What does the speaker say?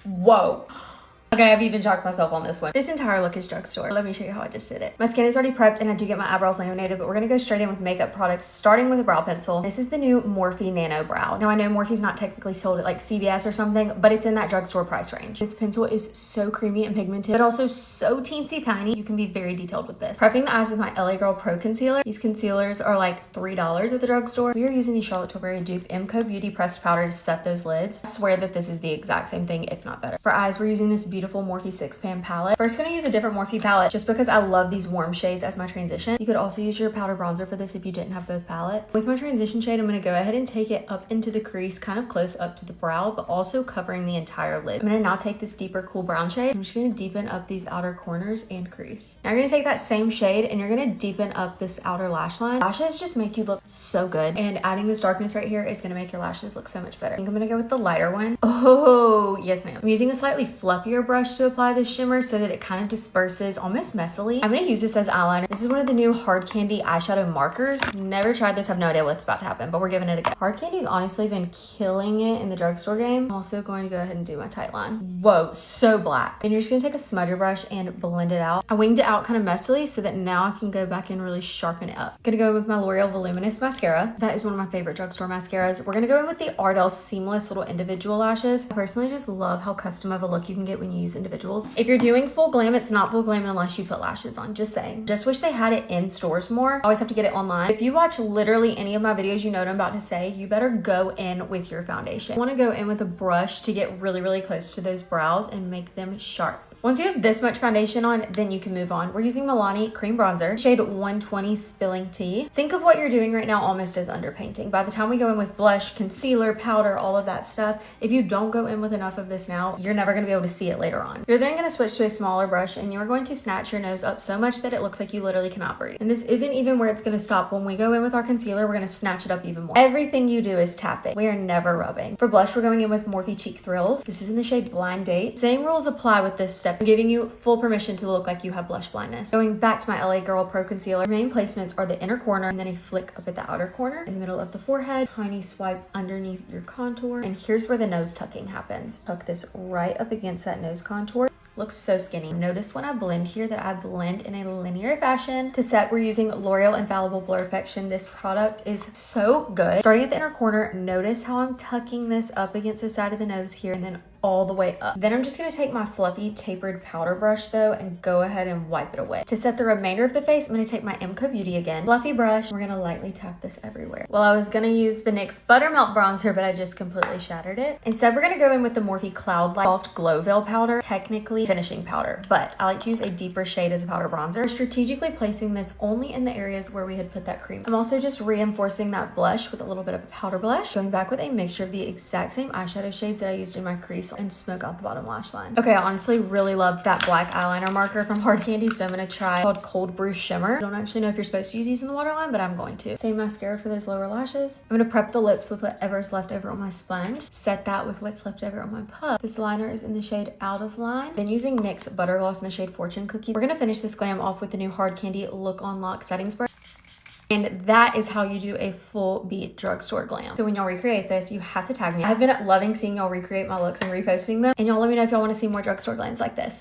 Whoa. Okay, I've even shocked myself on this one. This entire look is drugstore. Let me show you how I just did it. My skin is already prepped and I do get my eyebrows laminated, but we're gonna go straight in with makeup products, starting with a brow pencil. This is the new Morphe Nano Brow. Now I know Morphe's not technically sold at like CVS or something, but it's in that drugstore price range. This pencil is so creamy and pigmented, but also so teensy tiny. You can be very detailed with this. Prepping the eyes with my LA Girl Pro Concealer. These concealers are like $3 at the drugstore. We are using the Charlotte Tilbury dupe MCO Beauty pressed powder to set those lids. I swear that this is the exact same thing, if not better. For eyes, we're using this beautiful Morphe 6-pan palette. First, gonna use a different Morphe palette just because I love these warm shades as my transition. You could also use your powder bronzer for this if you didn't have both palettes. With my transition shade, I'm gonna go ahead and take it up into the crease, kind of close up to the brow, but also covering the entire lid. I'm gonna now take this deeper cool brown shade. I'm just gonna deepen up these outer corners and crease. Now you're gonna take that same shade and you're gonna deepen up this outer lash line. Lashes just make you look so good, and adding this darkness right here is gonna make your lashes look so much better. I think I'm gonna go with the lighter one. Oh, yes ma'am. I'm using a slightly fluffier brush to apply this shimmer so that it kind of disperses almost messily. I'm gonna use this as eyeliner. This is one of the new Hard Candy eyeshadow markers. Never tried this, have no idea what's about to happen, but we're giving it a go. Hard Candy's honestly been killing it in the drugstore game. I'm also going to go ahead and do my tight line. Whoa, so black. And you're just gonna take a smudger brush and blend it out. I winged it out kind of messily so that now I can go back and really sharpen it up. Gonna go with my L'Oreal Voluminous mascara. That is one of my favorite drugstore mascaras. We're gonna go in with the Ardell Seamless little individual lashes. I personally just love how custom of a look you can get when you use individuals. If you're doing full glam, it's not full glam unless you put lashes on, just saying. Just wish they had it in stores more. I always have to get it online. If you watch literally any of my videos, you know what I'm about to say. You better go in with your foundation. I want to go in with a brush to get really, really close to those brows and make them sharp. Once you have this much foundation on, then you can move on. We're using Milani Cream Bronzer, shade 120 Spilling Tea. Think of what you're doing right now almost as underpainting. By the time we go in with blush, concealer, powder, all of that stuff, if you don't go in with enough of this now, you're never gonna be able to see it later on. You're then gonna switch to a smaller brush and you're going to snatch your nose up so much that it looks like you literally cannot breathe. And this isn't even where it's gonna stop. When we go in with our concealer, we're gonna snatch it up even more. Everything you do is tapping. We are never rubbing. For blush, we're going in with Morphe Cheek Thrills. This is in the shade Blind Date. Same rules apply with this step. I'm giving you full permission to look like you have blush blindness. Going back to my LA Girl Pro Concealer, main placements are the inner corner and then a flick up at the outer corner, in the middle of the forehead, tiny swipe underneath your contour, and here's where the nose tucking happens. Tuck this right up against that nose contour. Looks so skinny. Notice when I blend here that I blend in a linear fashion. To set, we're using L'Oreal Infallible Blur Perfection. This product is so good. Starting at the inner corner, notice how I'm tucking this up against the side of the nose here and then all the way up. Then I'm just gonna take my fluffy tapered powder brush though and go ahead and wipe it away. To set the remainder of the face, I'm gonna take my MCO Beauty again. Fluffy brush, we're gonna lightly tap this everywhere. Well, I was gonna use the NYX Buttermelt Bronzer, but I just completely shattered it. Instead, we're gonna go in with the Morphe Cloud Light Soft Glow Veil Powder, technically finishing powder, but I like to use a deeper shade as a powder bronzer. Strategically placing this only in the areas where we had put that cream. I'm also just reinforcing that blush with a little bit of a powder blush, going back with a mixture of the exact same eyeshadow shades that I used in my crease and smoke out the bottom lash line. Okay, I honestly really love that black eyeliner marker from Hard Candy, so I'm gonna try called Cold Brew Shimmer. I don't actually know if you're supposed to use these in the waterline, but I'm going to. Same mascara for those lower lashes. I'm gonna prep the lips with whatever's left over on my sponge. Set that with what's left over on my puff. This liner is in the shade Out of Line. Then using NYX Butter Gloss in the shade Fortune Cookie. We're gonna finish this glam off with the new Hard Candy Look on Lock setting spray. And that is how you do a full beat drugstore glam. So when y'all recreate this, you have to tag me. I've been loving seeing y'all recreate my looks and reposting them. And y'all let me know if y'all want to see more drugstore glams like this.